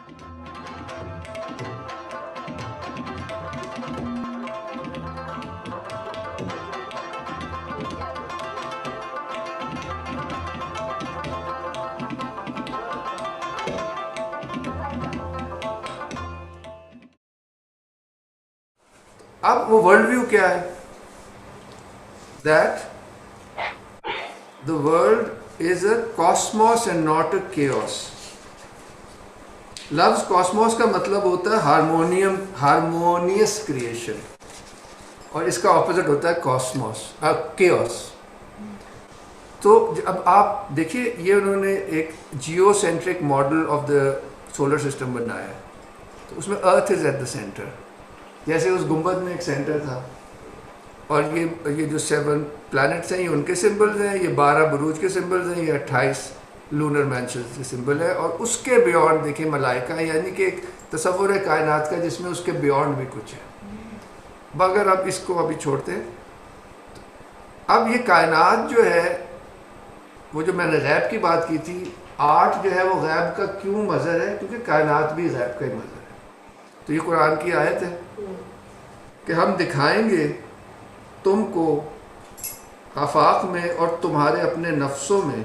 اب وہ world view کیا ہے؟ That the world is a cosmos and not a chaos. لفظ کاسموس کا مطلب ہوتا ہے ہارمونیس کریشن، اور اس کا اپوزٹ ہوتا ہے کیوس. تو اب آپ دیکھیے، یہ انہوں نے ایک geocentric model of the solar system بنایا ہے. تو اس میں ارتھ از ایٹ دا سینٹر، جیسے اس گنبد میں ایک سینٹر تھا، اور یہ جو 7 پلانٹس ہیں یہ ان کے سمبلز ہیں، یہ 12 بروج کے سمبلز ہیں، یہ 28 لونر مینشنز کے سمبل ہے. اور اس کے بیونڈ دیکھیں ملائکہ، یعنی کہ ایک تصور ہے کائنات کا جس میں اس کے بیونڈ بھی کچھ ہے. مگر اب اس کو ابھی چھوڑتے ہیں. اب یہ کائنات جو ہے، وہ جو میں نے غیب کی بات کی تھی، آرٹ جو ہے وہ غیب کا کیوں مظہر ہے؟ کیونکہ کائنات بھی غیب کا ہی مظہر ہے. تو یہ قرآن کی آیت ہے کہ ہم دکھائیں گے تم کو آفاق میں اور تمہارے اپنے نفسوں میں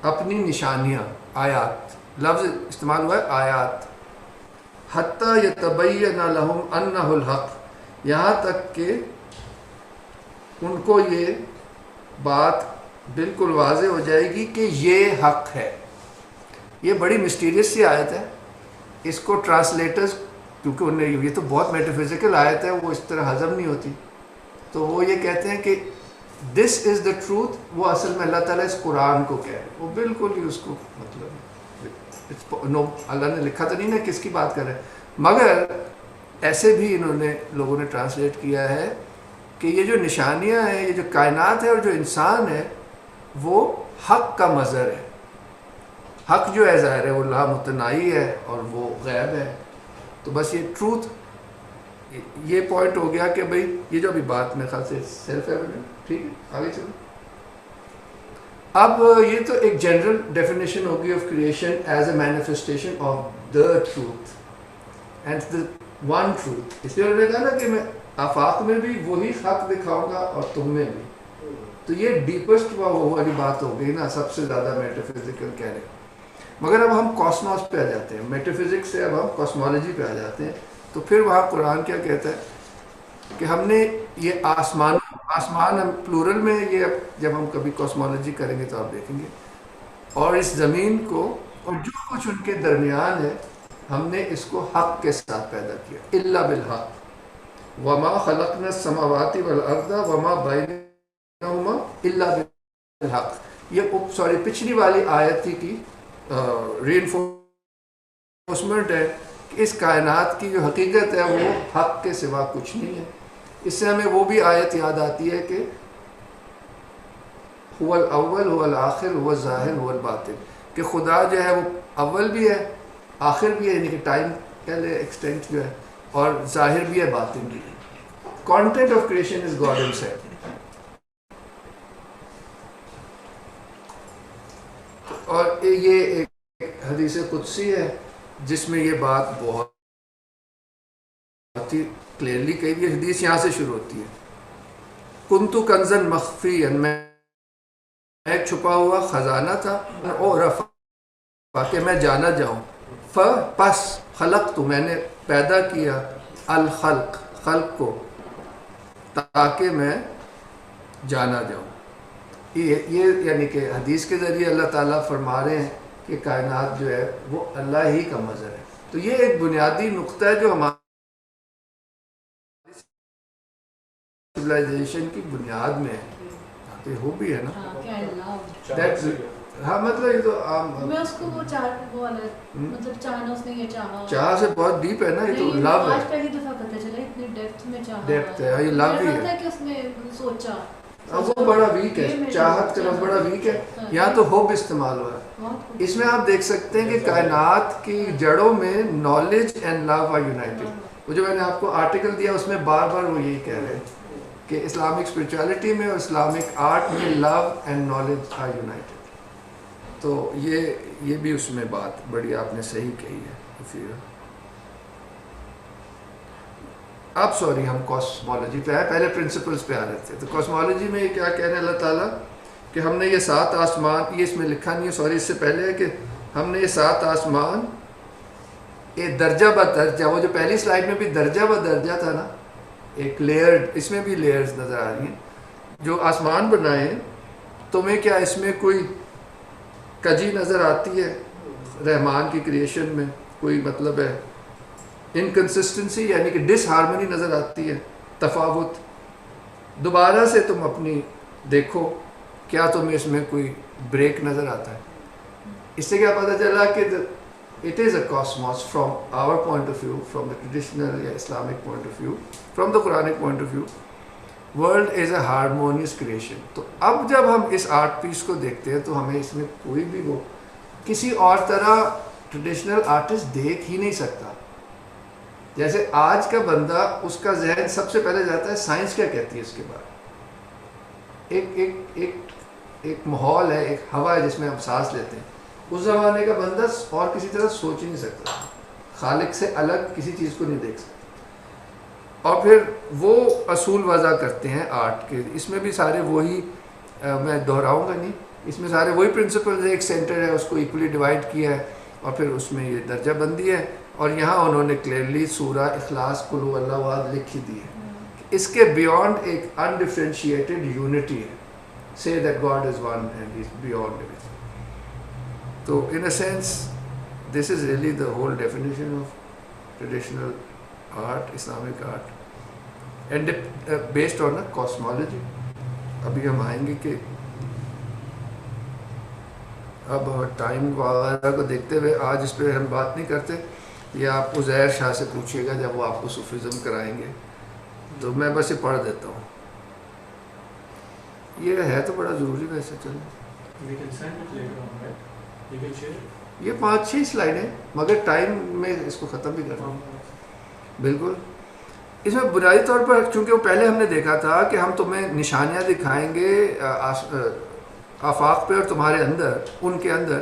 اپنی نشانیاں. آیات لفظ استعمال ہوا ہے، آیات. حتیٰ یتبین لہم انہ الحق، یہاں تک کہ ان کو یہ بات بالکل واضح ہو جائے گی کہ یہ حق ہے. یہ بڑی مسٹیریس سی آیت ہے. اس کو ٹرانسلیٹرز، کیونکہ انہیں یہ تو بہت میٹافزیکل آیت ہے، وہ اس طرح ہضم نہیں ہوتی، تو وہ یہ کہتے ہیں کہ دس از دا ٹروتھ. وہ اصل میں اللہ تعالیٰ اس قرآن کو کہہ رہے ہیں، وہ بالکل ہی اس کو مطلب نو، اللہ نے لکھا تو نہیں نا کس کی بات کر رہے ہیں، مگر ایسے بھی انہوں نے لوگوں نے ٹرانسلیٹ کیا ہے کہ یہ جو نشانیاں ہیں، یہ جو کائنات ہے اور جو انسان ہے، وہ حق کا مظہر ہے. حق جو ہے ظاہر ہے وہ لامتناہی ہے اور وہ غیب ہے. تو بس یہ ٹروتھ، یہ پوائنٹ ہو گیا کہ بھئی یہ جو ابھی بات میرے خیال سے سیلف ایویڈنٹ. ٹھیک ہے، آگے چلو. اب یہ تو ایک جنرل ڈیفینیشن ہوگی of creation as a manifestation of the truth and the one truth. اس لیے انہوں نے کہا نا کہ میں آفاق میں بھی وہی حق دکھاؤں گا اور تم میں بھی. تو یہ ڈیپسٹ وہ والی بات ہو گئی نا، سب سے زیادہ میٹافزیکل کہہ رہے ہیں. مگر اب ہم کاسموس پہ آ جاتے ہیں، میٹافزکس سے اب ہم کاسمولوجی پہ آ جاتے ہیں. تو پھر وہاں قرآن کیا کہتا ہے کہ ہم نے یہ آسمان ہم پلورل میں، یہ جب ہم کبھی کاسمولوجی کریں گے تو آپ دیکھیں گے، اور اس زمین کو اور جو کچھ ان کے درمیان ہے، ہم نے اس کو حق کے ساتھ پیدا کیا. الا بالحق وما خلقنا السماوات والارض وما بینہما الا بالحق. یہ پچھلی والی آیت تھی کہ ری انفورسمنٹ ہے کہ اس کائنات کی جو حقیقت ہے وہ حق کے سوا کچھ نہیں ہے. اس سے ہمیں وہ بھی آیت یاد آتی ہے کہ هو الاول هو الآخر هو الظاہر هو الباطن، کہ خدا جو ہے وہ اول بھی ہے، آخر بھی ہے، یعنی کہ ٹائم پہلے ایکسٹینٹ جو ہے، اور ظاہر بھی ہے، باطن بھی ہے. Content of creation is God himself. اور یہ ایک حدیث قدسی ہے جس میں یہ بات بہت ہی کلیئرلی کہی ہوئی. حدیث یہاں سے شروع ہوتی ہے، کنتو کنزن مخفیا، میں ایک چھپا ہوا خزانہ تھا، اور رفع کہ میں جانا جاؤں، پس خلق تو میں نے پیدا کیا، خلق کو تاکہ میں جانا جاؤں. یہ یعنی کہ حدیث کے ذریعے اللہ تعالیٰ فرما رہے ہیں کہ کائنات جو ہے وہ اللہ ہی کا مظہر ہے. تو یہ ایک بنیادی نقطہ ہے جو ہمارے سویلائزیشن کی بنیاد میں ہے. ہو بھی ہے نا، ہاں مطلب یہ تو عام، میں اس کو وہ مطلب چاہنا، اس نے یہ چاہا سے بہت ڈیپ ہے نا. یہ تو لو ہے، آج پہلی دفعہ پتہ چلا اتنے ڈیپتھ میں چاہا، ڈیپتھ ہے، یہ لو ہی ہے کہ اس نے سوچا. وہ بڑا ویک ہے، چاہت کا لفظ بڑا ویک ہے. یہاں تو ہوپ استعمال ہوا ہے. اس میں آپ دیکھ سکتے ہیں کہ کائنات کی جڑوں میں knowledge and love are united. وہ جو میں نے آپ کو آرٹیکل دیا اس میں بار بار وہ یہی کہہ رہے ہیں کہ اسلامک اسپرچویلٹی میں اور اسلامک آرٹ میں لو اینڈ نالج آر یونائٹڈ. تو یہ بھی اس میں بات بڑی آپ نے صحیح کہی ہے. اب سوری ہم کاسمالوجی پہ آئے, پہلے پرنسپلس پہ آ رہے تھے. تو کاسمالوجی میں یہ کیا کہہ رہے ہیں اللہ تعالیٰ کہ ہم نے یہ 7 آسمان, یہ اس میں لکھا نہیں ہے سوری, اس سے پہلے ہے کہ ہم نے یہ 7 آسمان ایک درجہ بدرجہ, وہ جو پہلی سلائیڈ میں بھی درجہ بدرجہ تھا نا, ایک لیئر, اس میں بھی لیئرز نظر آ رہی ہیں, جو آسمان بنائے ہیں. تمہیں کیا اس میں کوئی کجی نظر آتی ہے رحمان کی کریشن میں؟ کوئی مطلب ہے انکنسسٹنسی, یعنی کہ ڈس ہارمنی نظر آتی ہے, تفاوت؟ دوبارہ سے تم اپنی دیکھو, کیا تمہیں اس میں کوئی بریک نظر آتا ہے؟ اس سے کیا پتہ چلا کہ it is a cosmos from our point of view, from the traditional یا Islamic point of view, from the Quranic point of view, world is a harmonious creation. تو اب جب ہم اس آرٹ پیس کو دیکھتے ہیں تو ہمیں اس میں کوئی بھی وہ کسی اور طرح ٹریڈیشنل آرٹسٹ دیکھ ہی نہیں سکتا. جیسے آج کا بندہ, اس کا ذہن سب سے پہلے جاتا ہے سائنس کیا کہتی ہے اس کے بعد. ایک ماحول ہے, ایک ہوا ہے جس میں ہم سانس لیتے ہیں. اس زمانے کا بندہ اور کسی طرح سوچ ہی نہیں سکتا, خالق سے الگ کسی چیز کو نہیں دیکھ سکتا. اور پھر وہ اصول وضع کرتے ہیں آرٹ کے. اس میں بھی سارے وہی, میں دہراؤں گا نہیں, اس میں سارے وہی پرنسپل ہے. ایک سینٹر ہے, اس کو ایکولی ڈیوائڈ کیا ہے, اور پھر اس میں یہ درجہ بندی ہے. اور یہاں انہوں نے کلیئرلی سورہ اخلاص قل هو اللہ احد لکھ ہی دی ہے. اس کے بیونڈ ایک انڈیفرینشیٹڈ یونٹی ہے. say that God is one and He's beyond everything. So in a sense, this is really the whole definition of traditional art, Islamic art, and based on a cosmology. ابھی ہم آئیں گے کہ اب time وغیرہ کو دیکھتے ہوئے آج اس پہ ہم بات نہیں کرتے. یہ آپ عزیر شاہ سے پوچھیے گا جب وہ آپ کو صوفیزم کرائیں گے. تو میں بس یہ پڑھ دیتا ہوں, یہ ہے تو بڑا ضروری ویسے. چلو یہ 5-6 سلائڈیں, مگر ٹائم میں اس کو ختم بھی کرنا. بالکل. اس میں بنیادی طور پر چونکہ وہ پہلے ہم نے دیکھا تھا کہ ہم تمہیں نشانیاں دکھائیں گے آفاق پہ اور تمہارے اندر, ان کے اندر.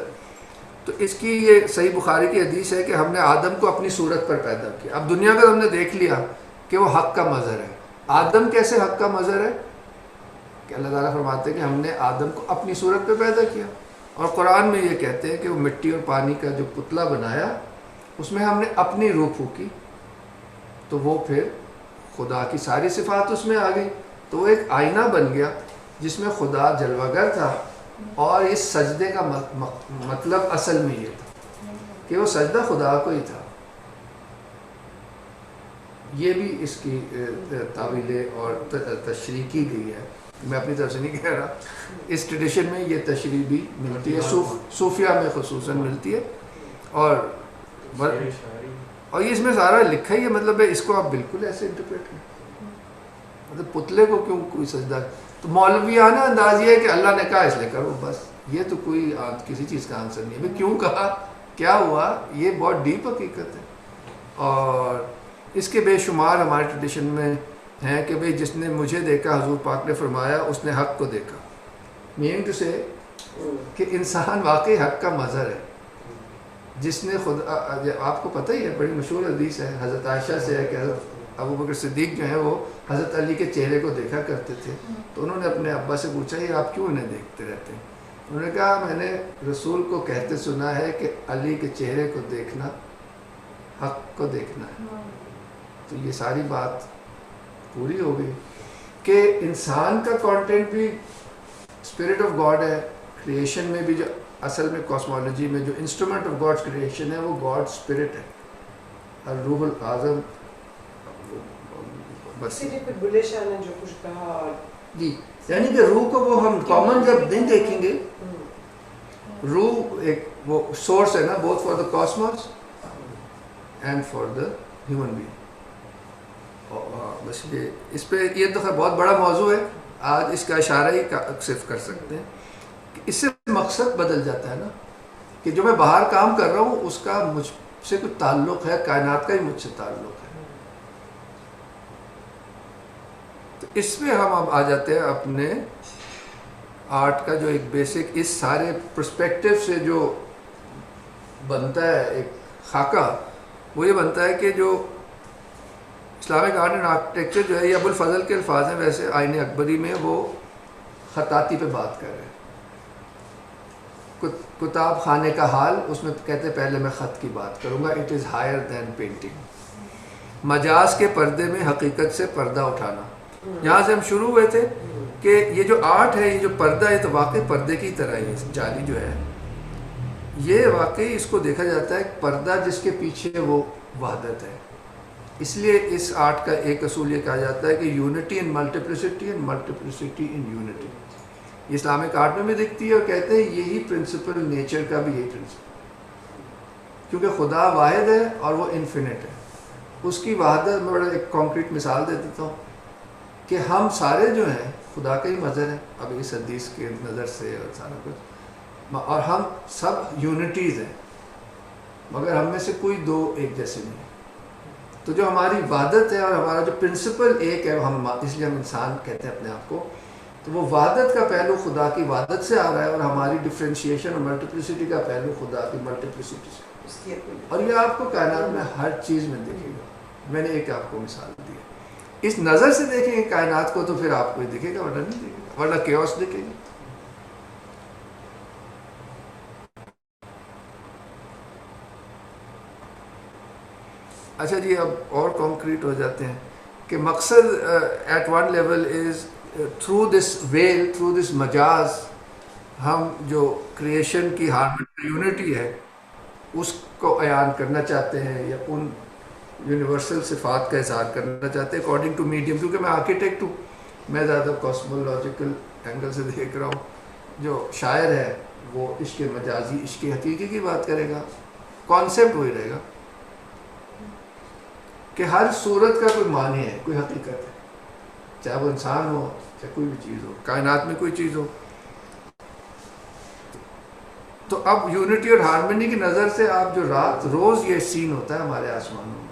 تو اس کی یہ صحیح بخاری کی حدیث ہے کہ ہم نے آدم کو اپنی صورت پر پیدا کیا. اب دنیا کا ہم نے دیکھ لیا کہ وہ حق کا مظہر ہے. آدم کیسے حق کا مظہر ہے؟ کہ اللہ تعالیٰ فرماتے ہیں کہ ہم نے آدم کو اپنی صورت پہ پیدا کیا. اور قرآن میں یہ کہتے ہیں کہ وہ مٹی اور پانی کا جو پتلا بنایا, اس میں ہم نے اپنی روح پھونکی, تو وہ پھر خدا کی ساری صفات اس میں آ گئی. تو وہ ایک آئینہ بن گیا جس میں خدا جلوہ گر تھا. اور اس سجدے کا مطلب اصل میں یہ تھا کہ وہ سجدہ خدا کو ہی تھا. یہ بھی اس کی تعویل اور تشریح کی گئی ہے, میں اپنی طرف سے نہیں کہہ رہا. اس ٹریڈیشن میں یہ تشریح بھی ملتی ہے, صوفیہ میں خصوصاً ملتی ہے. اور یہ اس میں سارا لکھا ہی ہے, مطلب ہے اس کو آپ بالکل ایسے انٹرپریٹ کریں, مطلب پتلے کو کیوں کوئی سجدہ. تو مولویانہ انداز یہ ہے کہ اللہ نے کہا اس لیے کرو بس. یہ تو کوئی کسی چیز کا آنسر نہیں ہے. کیوں کہا, کیا ہوا, یہ بہت ڈیپ حقیقت ہے. اور اس کے بے شمار ہمارے ٹریڈیشن میں ہیں کہ بھئی جس نے مجھے دیکھا, حضور پاک نے فرمایا, اس نے حق کو دیکھا. میننگ ٹو سے کہ انسان واقعی حق کا مظہر ہے. جس نے آپ کو پتہ ہی ہے, بڑی مشہور حدیث ہے حضرت عائشہ سے ہے کہ حضرت ابوبکر صدیق جو ہیں وہ حضرت علی کے چہرے کو دیکھا کرتے تھے. تو انہوں نے اپنے ابا سے پوچھا, یہ آپ کیوں انہیں دیکھتے رہتے ہیں؟ انہوں نے کہا, میں نے رسول کو کہتے سنا ہے کہ علی کے چہرے کو دیکھنا حق کو دیکھنا ہے. تو یہ ساری بات پوری ہو گئی کہ انسان کا کانٹینٹ بھی اسپرٹ آف گاڈ ہے. کریشن میں بھی جو اصل میں کاسمالوجی میں جو انسٹرومنٹ آف گاڈ کریشن ہے وہ گاڈ اسپرٹ ہے, الروح الاعظم. بس جو کچھ کہا جی, یعنی کہ روح کو وہ ہم کامن جب نہیں دیکھیں گے, روح ایک وہ سورس ہے نا, both for the cosmos and for the human being. بس یہ اس پہ یہ تو خیر بہت بڑا موضوع ہے, آج اس کا اشارہ ہی صرف کر سکتے ہیں. اس سے مقصد بدل جاتا ہے نا, کہ جو میں باہر کام کر رہا ہوں اس کا مجھ سے کوئی تعلق ہے, کائنات کا ہی مجھ سے تعلق ہے. تو اس میں ہم اب آ جاتے ہیں اپنے آرٹ کا جو ایک بیسک اس سارے پرسپیکٹیو سے جو بنتا ہے ایک خاکہ، وہ یہ بنتا ہے کہ جو اسلامک آرٹ اینڈ آرکیٹیکچر جو ہے یہ ابو الفضل کے الفاظ ہیں، ویسے آئین اکبری میں وہ خطاطی پہ بات کر رہے ہیں. کتاب خانے کا حال، اس میں کہتے ہیں پہلے میں خط کی بات کروں گا. It is higher than painting. مجاز کے پردے میں حقیقت سے پردہ اٹھانا. یہاں سے ہم شروع ہوئے تھے کہ یہ جو آرٹ ہے، یہ جو پردہ ہے، تو واقعی پردے کی طرح ہی جالی جو ہے یہ واقعی اس کو دیکھا جاتا ہے پردہ جس کے پیچھے وہ وحدت ہے. اس لیے اس آرٹ کا ایک اصول یہ کہا جاتا ہے کہ unity in multiplicity and multiplicity in unity. یہ اسلامک آرٹ میں بھی دکھتی ہے، اور کہتے ہیں یہی پرنسپل نیچر کا بھی یہی پرنسپل، کیونکہ خدا واحد ہے اور وہ انفینٹ ہے. اس کی وحدت میں بڑا ایک کانکریٹ مثال دے دیتا ہوں کہ ہم سارے جو ہیں خدا کا ہی مظہر ہیں اب اس حدیث کے نظر سے اور سارا کچھ، اور ہم سب یونٹیز ہیں، مگر ہم میں سے کوئی دو ایک جیسے نہیں. تو جو ہماری وحدت ہے اور ہمارا جو پرنسپل ایک ہے، ہم اس لیے ہم انسان کہتے ہیں اپنے آپ کو، تو وہ وحدت کا پہلو خدا کی وحدت سے آ رہا ہے، اور ہماری ڈفرینشیشن اور ملٹیپلسٹی کا پہلو خدا کی ملٹیپلسٹی سے. اور یہ آپ کو کائنات میں ہر چیز میں دیکھے گا. میں نے ایک آپ کو مثال دی ہے، اس نظر سے دیکھیں گے کائنات کو تو پھر آپ کو دکھے گا، ورنہ نہیں دکھے گا، ورنہ کیوس دکھے گا. اچھا جی، اب اور کانکریٹ ہو جاتے ہیں کہ مقصد at one level is through this veil, through this مجاز، ہم جو کریشن کی ہارمونی یونٹی ہے اس کو عیان کرنا چاہتے ہیں، یا ان یونیورسل صفات کا اظہار کرنا چاہتے ہیں اکارڈنگ ٹو میڈیم. کیونکہ میں آرکیٹیکٹ ہوں، میں زیادہ کاسمولوجیکل اینگل سے دیکھ رہا ہوں. جو شاعر ہے وہ عشق مجازی، عشق حقیقی کی بات کرے گا، کانسیپٹ وہی رہے گا کہ ہر صورت کا کوئی معنی ہے، کوئی حقیقت ہے، چاہے وہ انسان ہو، چاہے کوئی بھی چیز ہو، کائنات میں کوئی چیز ہو. تو اب یونٹی اور ہارمونی کی نظر سے آپ جو رات روز یہ سین ہوتا ہے ہمارے آسمانوں میں،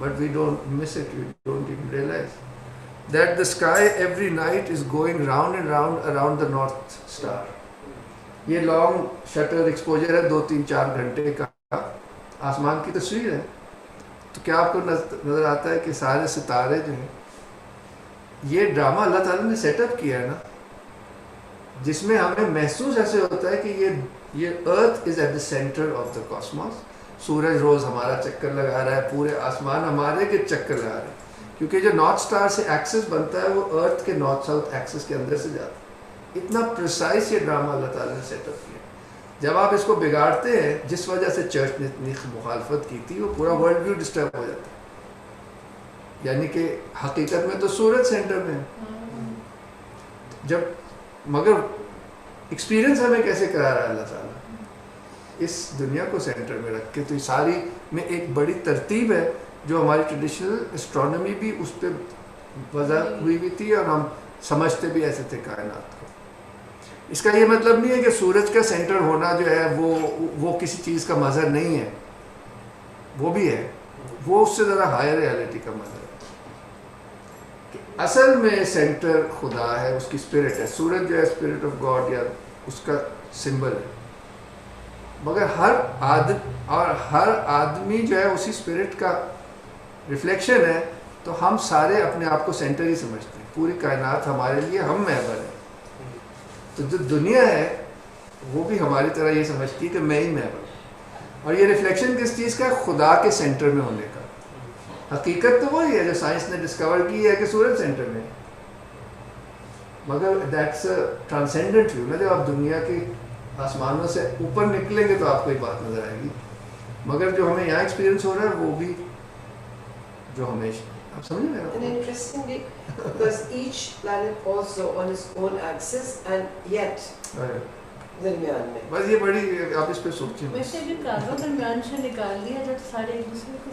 but we don't miss it, we don't even realise that the sky every night is going round and round around the North Star. یہ لانگ شٹر ایکسپوجر ہے 2-3-4 گھنٹے کا، آسمان کی تصویر ہے. تو کیا آپ کو نظر آتا ہے کہ سارے ستارے جو ہیں، یہ ڈرامہ اللہ تعالیٰ نے سیٹ اپ کیا ہے نا، جس میں ہمیں محسوس ایسے ہوتا ہے کہ یہ earth is at the centre of the cosmos. سورج روز ہمارا چکر لگا رہا ہے، پورے آسمان ہمارے کے چکر لگا رہا ہے، کیونکہ جو نارتھ اسٹار سے ایکسس بنتا ہے وہ ارتھ کے نارتھ ساؤتھ ایکسس کے اندر سے جاتا ہے. اتنا پریسائز یہ ڈرامہ اللہ تعالیٰ نے سیٹ اپ کیا. جب آپ اس کو بگاڑتے ہیں، جس وجہ سے چرچ نے اتنی مخالفت کی تھی، وہ پورا ورلڈ ویو ڈسٹرب ہو جاتا ہے. یعنی کہ حقیقت میں تو سورج سینٹر میں ہے، جب مگر ایکسپیرینس ہمیں کیسے کرا رہا ہے اللہ تعالیٰ اس دنیا کو سینٹر میں رکھ کے. تو یہ ساری میں ایک بڑی ترتیب ہے جو ہماری ٹریڈیشنل اسٹرانومی بھی اس پہ وضع ہوئی بھی تھی، اور ہم سمجھتے بھی ایسے تھے کائنات کو. اس کا یہ مطلب نہیں ہے کہ سورج کا سینٹر ہونا جو ہے وہ کسی چیز کا مظہر نہیں ہے، وہ بھی ہے، وہ اس سے ذرا ہائر ریالٹی کا مظہر ہے. کہ اصل میں سینٹر خدا ہے، اس کی اسپرٹ ہے. سورج جو ہے اسپرٹ آف گاڈ یا اس کا سمبل ہے، مگر ہر آدمی جو ہے اسی اسپرٹ کا ریفلیکشن ہے. تو ہم سارے اپنے آپ کو سینٹر ہی سمجھتے ہیں، پوری کائنات ہمارے لیے ہم محور ہیں. تو جو دنیا ہے وہ بھی ہماری طرح یہ سمجھتی ہے کہ میں ہی محور ہوں. اور یہ ریفلیکشن کس چیز کا ہے؟ خدا کے سینٹر میں ہونے کا. حقیقت تو وہی ہے جو سائنس نے ڈسکور کی ہے کہ سورج سینٹر میں، مگر دیٹس اے ٹرانسینڈنٹ ویو نا. جب آپ دنیا کے آسمانوں سے اوپر نکلیں گے تو آپ کو ایک بات نظر آئے گی، مگر جو ہمیں یہاں ایکسپیرینس ہو رہا ہے وہ بھی جو ہمیشہ آپ سمجھ رہے And interestingly, because each planet also on its own axis and yet درمیان میں. بس یہ بڑی آپ اس پہ سوچیں. ویسے بھی کعبہ درمیان سے نکال دیا جب سارے ایک دوسرے کو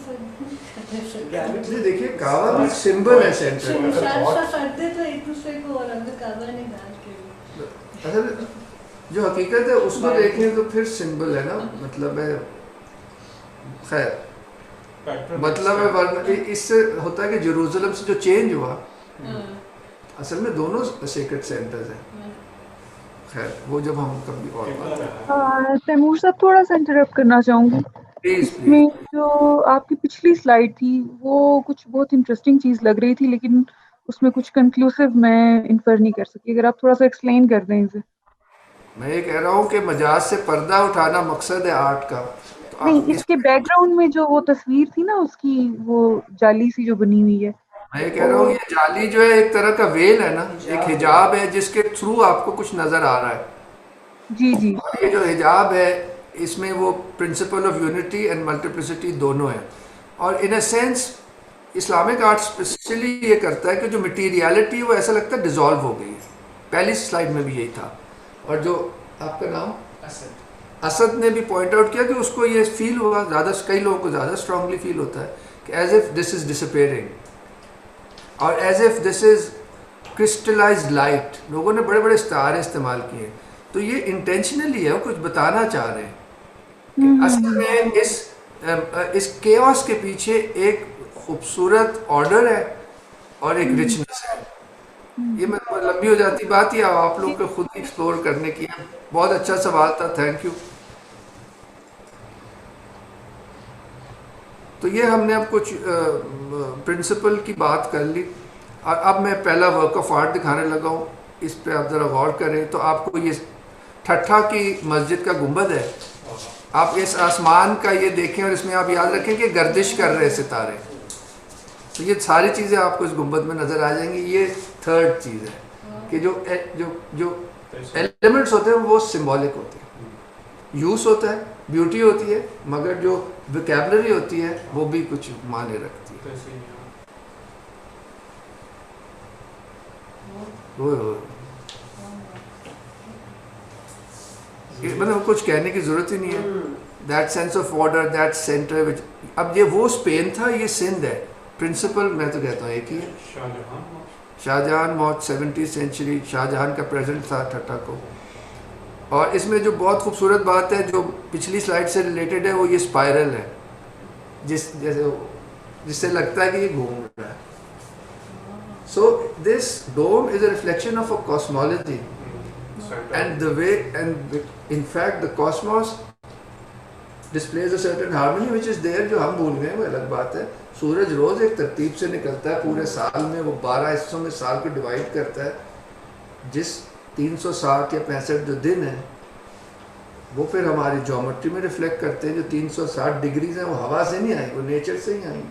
جی دیکھیے کعبہ بھی سمبل ہے سینٹر کا، کرتے تو ایک دوسرے کو، اور اندر کعبہ نکال کے. اصل جو حقیقت ہے اس کو دیکھیں تو پھر سمبل ہے نا، مطلب ہے خیر مطلب ہے. اس سے ہوتا ہے کہ جیروزلم سے جو چینج ہوا، اصل میں دونوں سیکرٹ سینٹرز ہیں. خیر وہ جب ہم کبھی اور بات تیمور صاحب تھوڑا سا انٹرپٹ کرنا چاہوں گی. پلیز اس پلیز. میں جو آپ کی پچھلی سلائڈ تھی وہ کچھ بہت انٹرسٹنگ چیز لگ رہی تھی لیکن اس میں کچھ کنکلوسیو میں انفر نہیں کر سکی. اگر آپ تھوڑا سا ایکسپلین کر دیں اسے. میں یہ کہہ رہا ہوں کہ مجاز سے پردہ اٹھانا مقصد ہے آرٹ کا. تو نہیں، آپ اس کے بیک گراؤنڈ میں جو وہ تصویر تھی نا اس کی، وہ جالی سی جو بنی ہوئی ہے، میں یہ کہہ رہا ہوں یہ جالی جو ہے ایک طرح کا ویل ہے نا، ایک حجاب ہے جس کے تھرو آپ کو کچھ نظر آ رہا ہے. جی جی اور یہ جو حجاب ہے اس میں وہ principle of unity and multiplicity دونوں ہیں. اور in a sense Islamic art especially یہ کرتا ہے کہ جو مٹیریالٹی وہ ایسا لگتا ہے ڈیزالو ہو گئی ہے. پہلی سلائڈ میں بھی یہی تھا. اور جو آپ کا نام اسد نے بھی پوائنٹ آؤٹ کیا کہ اس کو یہ فیل ہوا، زیادہ کئی لوگوں کو زیادہ اسٹرانگلی فیل ہوتا ہے کہ as if this is disappearing اور as if this is crystallised light. لوگوں نے بڑے بڑے استعارے استعمال کیے. تو یہ انٹینشنلی ہے، وہ کچھ بتانا چاہ رہے ہیں کہ اصل میں اس کیوس کے پیچھے ایک خوبصورت آرڈر ہے اور ایک رچنس ہے. یہ میں لمبی ہو جاتی بات ہی آپ لوگ کو خود ایکسپلور کرنے کی ہے. بہت اچھا سوال تھا، تھینک یو. تو یہ ہم نے اب کچھ پرنسپل کی بات کر لی اور اب میں پہلا ورک آف آرٹ دکھانے لگا ہوں. اس پہ آپ ذرا غور کریں تو آپ کو یہ ٹھٹھا کی مسجد کا گنبد ہے. آپ اس آسمان کا یہ دیکھیں اور اس میں آپ یاد رکھیں کہ گردش کر رہے ستارے. تو یہ ساری چیزیں آپ کو اس گنبد میں نظر آ جائیں گی. یہ تھرڈ چیز ہے کہ جو ایلیمنٹس ہوتے ہیں وہ سمبولک ہوتے ہیں. یوز ہوتا ہے، بیوٹی ہوتی ہے، مگر جو ویکیبلری ہوتی ہے وہ بھی کچھ معنی رکھتی ہے. مطلب کچھ کہنے کی ضرورت ہی نہیں ہے. That sense of order, that centre. اب یہ وہ اسپین تھا، یہ سندھ ہے. پرنسپل میں تو کہتا ہوں ایک ہی ہے. شاہ جہان موت 70 سینچری، شاہ جہان کا پریزنٹ تھا ٹھٹھا کو. اور اس میں جو بہت خوبصورت بات ہے جو پچھلی سلائڈ سے ریلیٹڈ ہے وہ یہ اسپائرل ہے، جس سے لگتا ہے کہ یہ گھوم رہا ہے. So this dome is a reflection of a cosmology and the way and in fact the cosmos displays a certain harmony which is there جو ہم بھول گئے وہ الگ بات ہے. سورج روز ایک ترتیب سے نکلتا ہے، پورے سال میں وہ 12 حصوں میں سال کو ڈیوائڈ کرتا ہے. جس 360 یا 65 جو دن ہیں وہ پھر ہماری جیومیٹری میں ریفلیکٹ کرتے ہیں. جو 360 ڈگریز ہیں وہ ہوا سے نہیں آئی، وہ نیچر سے ہی آئی.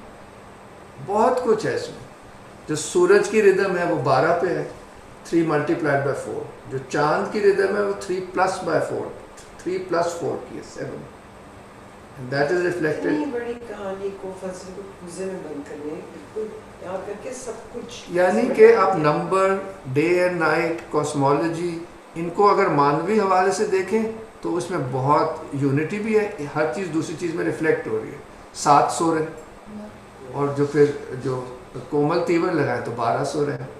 بہت کچھ ہے اس میں. جو سورج کی ردم ہے وہ 12 پہ ہے، 3 multiplied by 4. جو چاند کی ردم ہے وہ 3 plus by 4، 3 plus 4 کی ہے 7. And that is reflected. اتنی بڑی کہانی کو فلسفے کو کوزے میں بند کرنے بالکل یاد کر کے سب کچھ، یعنی کہ آپ number, day and night, cosmology, ان کو اگر مانوی حوالے سے دیکھیں تو اس میں بہت یونٹی بھی ہے. ہر چیز دوسری چیز میں ریفلیکٹ ہو رہی ہے. 7 سورج اور جو پھر جو کومل تیور لگائے تو 12 سورج ہیں.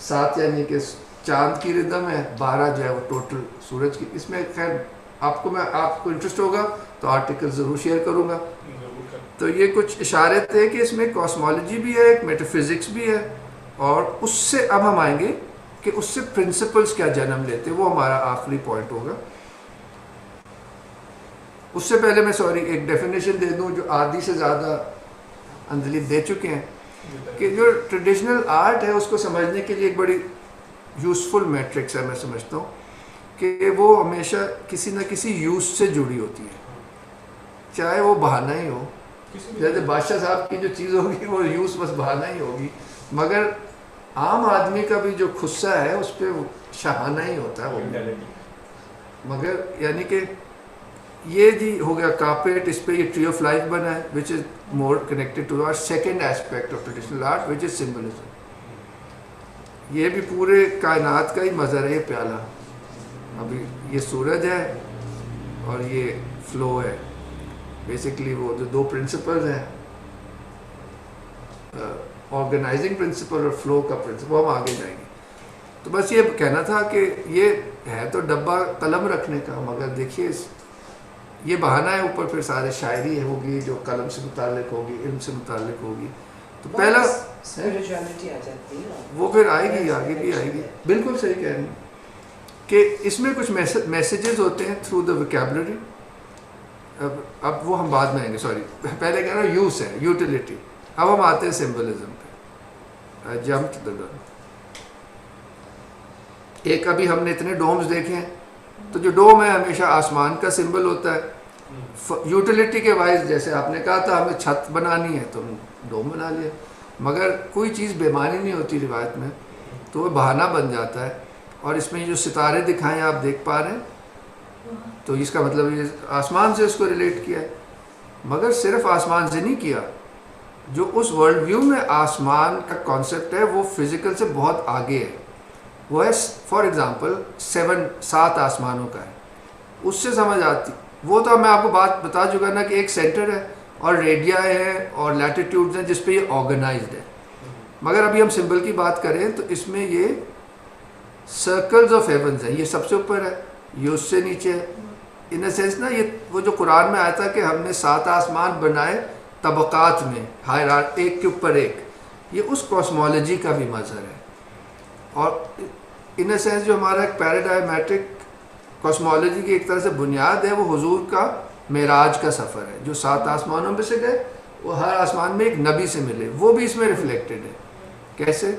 7 یعنی کہ چاند کی ردم ہے، 12 جو ہے وہ ٹوٹل سورج کی. اس میں خیر آپ کو انٹرسٹ ہوگا تو آرٹیکل ضرور شیئر کروں گا. تو یہ کچھ اشارے تھے کہ اس میں کاسمولوجی بھی ہے، ایک میٹا فزکس بھی ہے. اور اس سے اب ہم آئیں گے کہ اس سے پرنسپلز کیا جنم لیتے، وہ ہمارا آخری پوائنٹ ہوگا. اس سے پہلے میں ایک ڈیفینیشن دے دوں جو آدھی سے زیادہ انجلی دے چکے ہیں کہ جو ٹریڈیشنل آرٹ ہے اس کو سمجھنے کے لیے ایک بڑی یوزفل میٹرکس ہے. میں سمجھتا ہوں کہ وہ ہمیشہ کسی نہ کسی یوز سے جڑی ہوتی ہے، چاہے وہ بہانہ ہی ہو. جیسے بادشاہ صاحب کی جو چیز ہوگی وہ یوز بس بہانہ ہی ہوگی، مگر عام آدمی کا بھی جو خصہ ہے اس پہ شاہانہ ہی ہوتا ہے وہ. مگر یعنی کہ یہ جی ہو گیا کارپیٹ، اس پہ یہ ٹری آف لائف بنا ہے which is more connected to our second aspect of traditional art which is symbolism. یہ بھی پورے کائنات کا ہی مظہر ہے. یہ پیالہ ابھی یہ سورج ہے اور یہ فلو ہے. بیسکلی وہ جو 2 پرنسپلز ہیں، آرگنائزنگ پرنسپل اور فلو کا پرنسپل، ہم آگے جائیں گے. تو بس یہ کہنا تھا کہ یہ ہے تو ڈبہ قلم رکھنے کا، مگر دیکھیے یہ بہانہ ہے. اوپر پھر سارے شاعری ہوگی جو قلم سے متعلق ہوگی، علم سے متعلق ہوگی. تو پہلا اسپرچویلٹی آ جاتی ہے، وہ پھر آئے گی، آگے بھی آئے گی. بالکل صحیح کہہ رہی ہیں. کہ اس میں کچھ میسیجز ہوتے ہیں تھرو دا ویکیبلری. اب وہ ہم بعد میں آئیں گے, سوری پہلے کہہ رہا ہوں یوز ہے, یوٹیلیٹی. اب ہم آتے ہیں سمبلزم پہ. جمپ ٹو دا گن. ایک ابھی ہم نے اتنے ڈومز دیکھے ہیں, تو جو ڈوم ہے ہمیشہ آسمان کا سمبل ہوتا ہے. یوٹیلیٹی کے وائز جیسے آپ نے کہا تھا ہمیں چھت بنانی ہے تو ہم ڈوم بنا لیا, مگر کوئی چیز بے معنی نہیں ہوتی روایت میں, تو وہ بہانہ بن جاتا ہے. اور اس میں جو ستارے دکھائیں آپ دیکھ پا رہے ہیں, تو اس کا مطلب یہ آسمان سے اس کو ریلیٹ کیا ہے, مگر صرف آسمان سے نہیں کیا. جو اس ورلڈ ویو میں آسمان کا کانسیپٹ ہے وہ فزیکل سے بہت آگے ہے. وہ ہے فار ایگزامپل 7 آسمانوں کا ہے, اس سے سمجھ آتی. وہ تو میں آپ کو بات بتا چکا نا کہ ایک سینٹر ہے اور ریڈیا ہے اور لیٹیٹیوڈز ہیں جس پہ یہ آرگنائزڈ ہے. مگر ابھی ہم سمبل کی بات کریں تو اس میں یہ سرکلز آف ہیونز ہیں. یہ سب سے اوپر ہے, یہ اس سے نیچے ہے. ان اے سینس نا یہ وہ جو قرآن میں آیا تھا کہ ہم نے 7 آسمان بنائے طبقات میں, ایک کے اوپر ایک, یہ اس کاسمولوجی کا بھی مظہر ہے. اور ان اے سینس جو ہمارا ایک پیراڈائمیٹک کاسمولوجی کی ایک طرح سے بنیاد ہے, وہ حضور کا معراج کا سفر ہے. جو 7 آسمانوں میں سے گئے وہ ہر آسمان میں ایک نبی سے ملے, وہ بھی اس میں ریفلیکٹڈ ہے. کیسے؟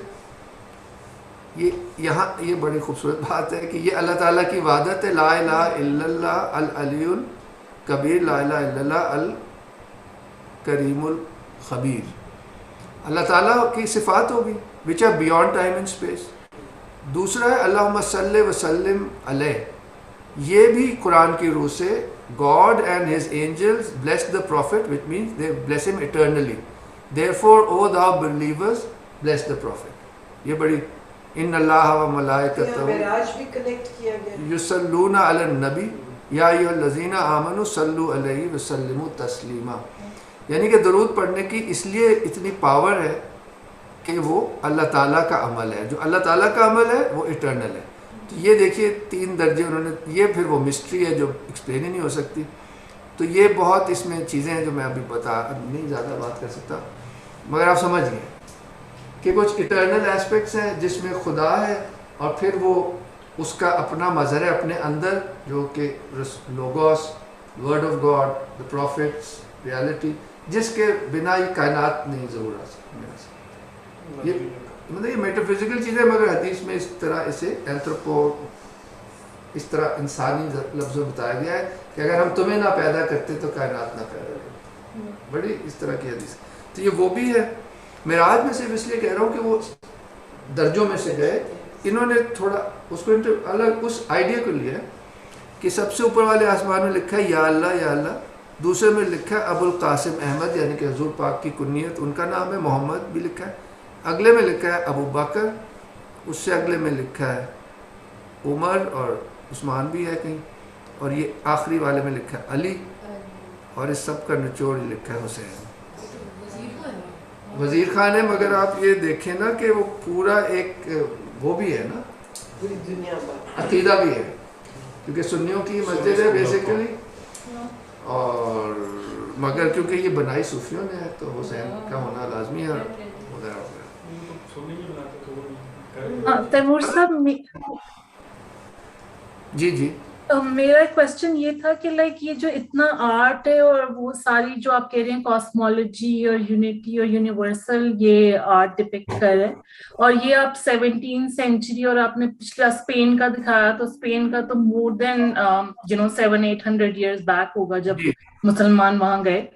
یہاں یہ بڑی خوبصورت بات ہے کہ یہ اللہ تعالیٰ کی وحدت ہے, لا الہ الا اللہ العلی الکبیر, لا الہ الا اللہ الکریم الخبیر. اللہ تعالیٰ کی صفات ہوگی which are beyond time and space. دوسرا ہے اللہم صلی وسلم علیہ. یہ بھی قرآن کی روح سے God and his angels bless the prophet, which means they bless him eternally. Therefore, O thou believers, bless the prophet. یہ بڑی ان اللہ و ملائکتہ معراج بھی کنیکٹ کیا گیا. یصلون علی النبی یا ایھا الذین آمنوا صلوا علیہ وسلموا تسلیما. یعنی کہ درود پڑھنے کی اس لیے اتنی پاور ہے کہ وہ اللہ تعالیٰ کا عمل ہے. جو اللہ تعالیٰ کا عمل ہے وہ ایٹرنل ہے. تو یہ دیکھیے 3 درجے انہوں نے, یہ پھر وہ مسٹری ہے جو ایکسپلین ہی نہیں ہو سکتی. تو یہ بہت اس میں چیزیں ہیں جو میں ابھی نہیں زیادہ بات کر سکتا, مگر آپ سمجھ گئے کہ کچھ ایٹرنل ایسپیکٹس ہیں جس میں خدا ہے, اور پھر وہ اس کا اپنا مظہر ہے اپنے اندر جو کہ logos, word of God, the prophets, reality, جس کے بنا یہ کائنات نہیں ضرور آ سکتی. یہ مطلب یہ میٹافزیکل چیزیں, مگر حدیث میں اس طرح اسے اس طرح انسانی لفظوں میں بتایا گیا ہے کہ اگر ہم تمہیں نہ پیدا کرتے تو کائنات نہ پیدا کرتے. بڑی اس طرح کی حدیث. تو یہ وہ بھی ہے. معراج میں صرف اس لیے کہہ رہا ہوں کہ وہ درجوں میں سے گئے, انہوں نے تھوڑا اس کو الگ اس آئیڈیا کو لیا کہ سب سے اوپر والے آسمان میں لکھا ہے یا اللہ یا اللہ, دوسرے میں لکھا ہے ابو القاسم احمد یعنی کہ حضور پاک کی کنیت, ان کا نام ہے, محمد بھی لکھا ہے, اگلے میں لکھا ہے ابو بکر, اس سے اگلے میں لکھا ہے عمر اور عثمان بھی ہے کہیں, اور یہ آخری والے میں لکھا ہے علی, اور اس سب کا نچوڑ لکھا ہے حسین. وزیر خان ہے, مگر آپ یہ دیکھیں نا کہ وہ پورا ایک وہ بھی ہے نا, پوری دنیا میں عقیدہ بھی ہے, کیونکہ سنیوں کی مسجد ہے بیسیکلی, اور مگر کیونکہ یہ بنائی صوفیوں نے ہے تو حسین کا ہونا لازمی ہے وغیرہ وغیرہ. تیمور صاحب جی جی میرا ایک کوشچن یہ تھا کہ لائک یہ جو اتنا آرٹ ہے اور وہ ساری جو آپ کہہ رہے ہیں کاسمولوجی اور یونٹی اور یونیورسل یہ آرٹ ڈپکٹ کر ہے, اور یہ آپ 17 سینچری اور آپ نے پچھلا اسپین کا دکھایا, تو اسپین کا تو مور دین 700-800 ایئرز بیک ہوگا جب مسلمان وہاں گئے.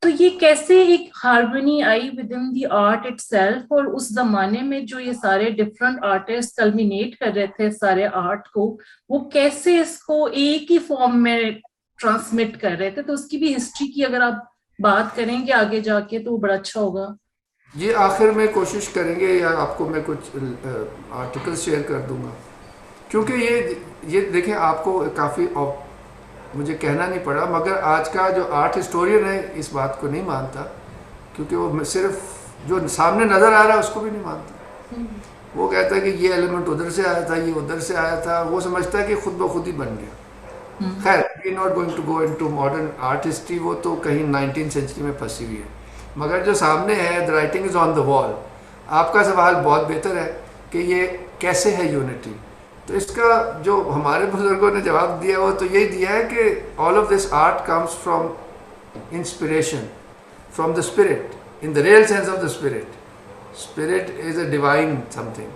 تو یہ کیسے ایک harmony I with in the art it self, اور اس زمانے میں جو یہ سارے ڈفرنٹ آرٹسٹ کلمینیٹ کر رہے تھے سارے آرٹ کو, وہ کیسے اس کو ایک ہی فارم میں ٹرانسمٹ کر رہے تھے, تو اس کی بھی ہسٹری کی اگر آپ بات کریں گے آگے جا کے تو وہ بڑا اچھا ہوگا. جی آخر میں کوشش کریں گے, یا آپ کو میں کچھ آرٹیکل شیئر کر دوں گا, کیونکہ یہ دیکھیں آپ کو کافی مجھے کہنا نہیں پڑا, مگر آج کا جو آرٹ ہسٹورین ہے اس بات کو نہیں مانتا, کیونکہ وہ صرف جو سامنے نظر آ رہا ہے اس کو بھی نہیں مانتا. وہ کہتا ہے کہ یہ ایلیمنٹ ادھر سے آیا تھا, یہ ادھر سے آیا تھا, وہ سمجھتا ہے کہ خود بخود ہی بن گیا. خیر we not going to go into modern art history, وہ تو کہیں 19 سینچری میں پھنسی ہوئی ہے, مگر جو سامنے ہے the writing is on the wall. آپ کا سوال بہت بہتر ہے کہ یہ کیسے ہے یونٹی. تو اس کا جو ہمارے بزرگوں نے جواب دیا وہ تو یہی دیا ہے کہ all of this art comes from inspiration from the spirit in the real sense of the spirit. Spirit is a divine some thing,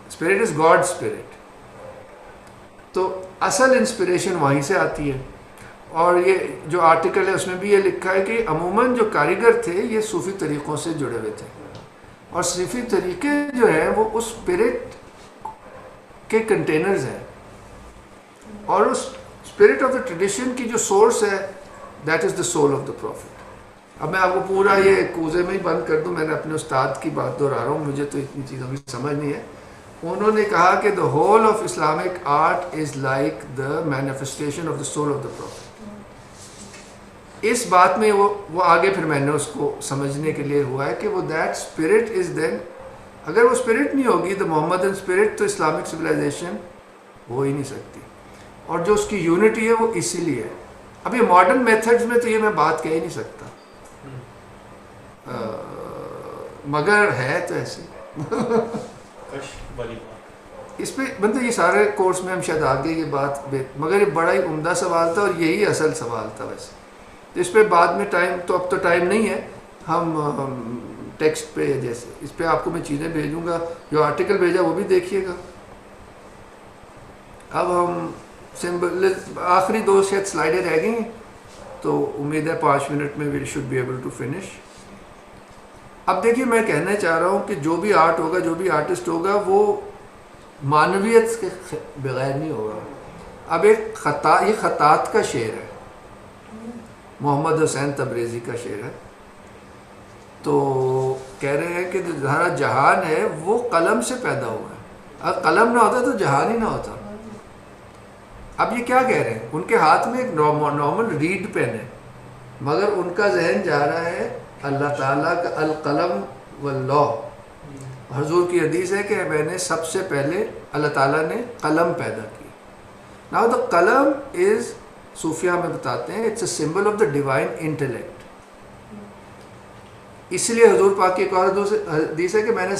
spirit is God spirit. تو اصل انسپریشن وہیں سے آتی ہے. اور یہ جو آرٹیکل ہے اس میں بھی یہ لکھا ہے کہ عموماً جو کاریگر تھے یہ صوفی طریقوں سے جڑے ہوئے تھے, اور صوفی طریقے جو ہیں وہ اس اسپرٹ کے کنٹینرز ہیں, اور اس اسپرٹ آف دا ٹریڈیشن کی جو سورس ہے that is the soul of the prophet. اب میں آپ کو پورا یہ کوزے میں ہی بند کر دوں, میں نے اپنے استاد کی بات دہرا رہا ہوں, مجھے تو اتنی چیزوں کی سمجھ نہیں ہے. انہوں نے کہا کہ the whole of Islamic art is like the manifestation of the soul of the Prophet. اس بات میں وہ آگے پھر میں نے اس کو سمجھنے کے لیے ہوا ہے کہ وہ دیٹ اسپرٹ از دین, اگر وہ اسپرٹ نہیں ہوگی دا محمدن اسپرٹ تو اسلامک سویلائزیشن ہو ہی نہیں سکتی. اور جو اس کی یونٹی ہے وہ اسی لیے ہے. اب یہ ماڈرن میتھڈز میں تو یہ میں بات کہہ ہی نہیں سکتا, مگر ہے تو ایسے. اس پہ مطلب یہ سارے کورس میں ہم شاید آگے یہ بات, مگر یہ بڑا ہی عمدہ سوال تھا اور یہی اصل سوال تھا ویسے. اس پہ بعد میں ٹائم تو اب تو ٹائم نہیں ہے, ہم ٹیکسٹ پہ جیسے اس پہ آپ کو میں چیزیں بھیجوں گا, جو آرٹیکل بھیجا وہ بھی دیکھیے گا. اب ہم سمبل آخری 2 شاید سلائڈیں رہ گئی ہیں, تو امید ہے 5 منٹ میں we should be able to finish. اب دیکھیے میں کہنا چاہ رہا ہوں کہ جو بھی آرٹ ہوگا, جو بھی آرٹسٹ ہوگا, وہ معنویت کے بغیر نہیں ہوگا. اب ایک یہ خطاط کا شعر ہے, محمد حسین تبریزی کا شعر ہے. تو کہہ رہے ہیں کہ سارا جہان ہے وہ قلم سے پیدا ہوا ہے, اگر قلم نہ ہوتا تو جہان ہی نہ ہوتا. اب یہ کیا کہہ رہے ہیں, ان کے ہاتھ میں ایک نارمل ریڈ پین ہے, مگر ان کا ذہن جا رہا ہے اللہ تعالیٰ کا القلم واللوح. حضور کی حدیث ہے کہ میں نے سب سے پہلے اللہ تعالیٰ نے قلم پیدا کی. ناؤ دا قلم از, صوفیہ میں بتاتے ہیں, it's a symbol of the divine intellect. اس لیے حضور پاک کی ایک اور حدیث ہے کہ میں نے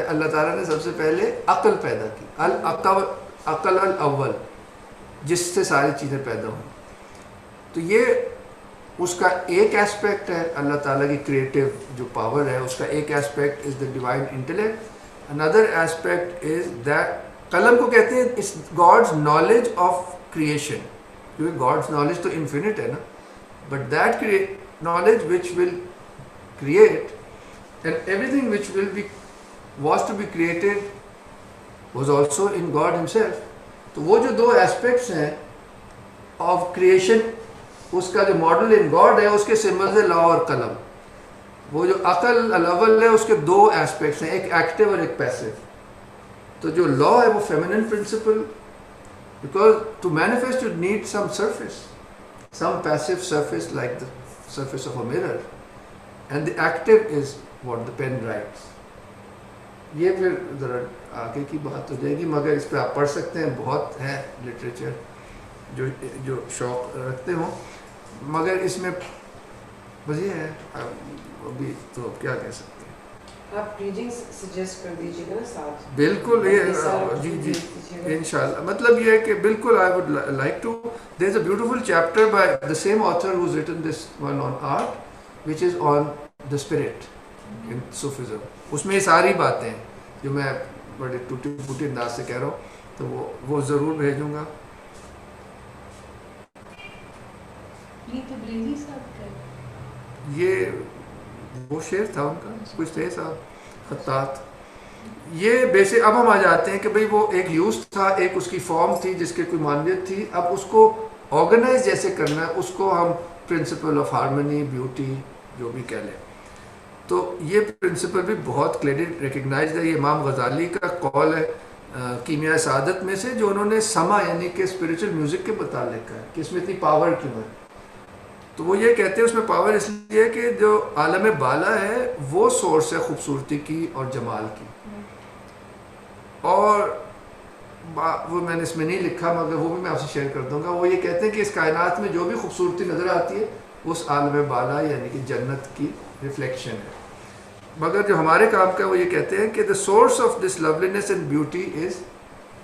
اللہ تعالیٰ نے سب سے پہلے عقل پیدا کی, عقل الاول, جس سے ساری چیزیں پیدا ہوں. تو یہ اس کا ایک ایسپیکٹ ہے, اللہ تعالیٰ کی کریٹیو جو پاور ہے اس کا ایک aspect is the divine intellect. Another aspect is that, قلم کو کہتے ہیں اس گاڈز نالج آف کریشن, کیونکہ گاڈز نالج تو انفینٹ ہے نا, but that knowledge which will create and everything which will be was to be created was also in God himself. تو وہ جو 2 ایسپیکٹس ہیں آف کریشن, اس کا جو ماڈل ان گاڈ ہے اس کے سمبلز ہے لا اور قلم. وہ جو عقل الاول ہے اس کے 2 ایسپیکٹس ہیں, ایک ایکٹیو اور ایک پیسو. تو جو لا ہے وہ feminine principle, because to manifest you need some surface, some passive surface like the surface of a mirror, and the active is what the pen writes. یہ پھر ذرا آگے کی بات ہو جائے گی, مگر اس پہ آپ پڑھ سکتے ہیں, بہت ہے لٹریچر جو شوق رکھتے ہوں, مگر اس میں بس یہ ہے ابھی تو کیا کہہ سکتے ہیں. آپ ریڈنگ سجیسٹ کر دیجیے گا نا ساتھ. بالکل, یہ جی انشاءاللہ. مطلب یہ ہے کہ بالکل I would like to, there is a beautiful chapter by the same author who's written this one on art, which is on the spirit in Sufism. اس میں یہ ساری باتیں ہیں جو میں بڑے ٹوٹی پھوٹی انداز سے کہہ رہا ہوں, تو وہ ضرور بھیجوں گا. یہ وہ شعر تھا ان کا, کچھ تھے صاحب خطاط. یہ بیسک, اب ہم آ جاتے ہیں کہ بھئی وہ ایک یوز تھا, ایک اس کی فارم تھی جس کی کوئی مانویت تھی, اب اس کو آرگنائز جیسے کرنا ہے, اس کو ہم پرنسپل آف ہارمنی, بیوٹی جو بھی کہہ لیں. تو یہ پرنسپل بھی بہت کلیئرلی ریکگنائزڈ ہے. یہ امام غزالی کا قول ہے کیمیاء سعادت میں سے, جو انہوں نے سما یعنی کہ اسپریچول میوزک کے متعلق ہے کہ اس میں اتنی پاور کیوں ہے. تو وہ یہ کہتے ہیں اس میں پاور اس لیے کہ جو عالم بالا ہے وہ سورس ہے خوبصورتی کی اور جمال کی. اور وہ میں نے اس میں نہیں لکھا, مگر وہ بھی میں آپ سے شیئر کر دوں گا. وہ یہ کہتے ہیں کہ اس کائنات میں جو بھی خوبصورتی نظر آتی ہے اس عالم بالا یعنی کہ جنت کی ریفلیکشن ہے. مگر جو ہمارے کام کا وہ یہ کہتے ہیں کہ the source of this loveliness and beauty is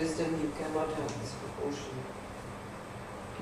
wisdom you cannot have this proportion.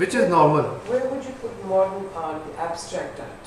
which is normal. Where would you put modern art, abstract art?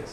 Yes,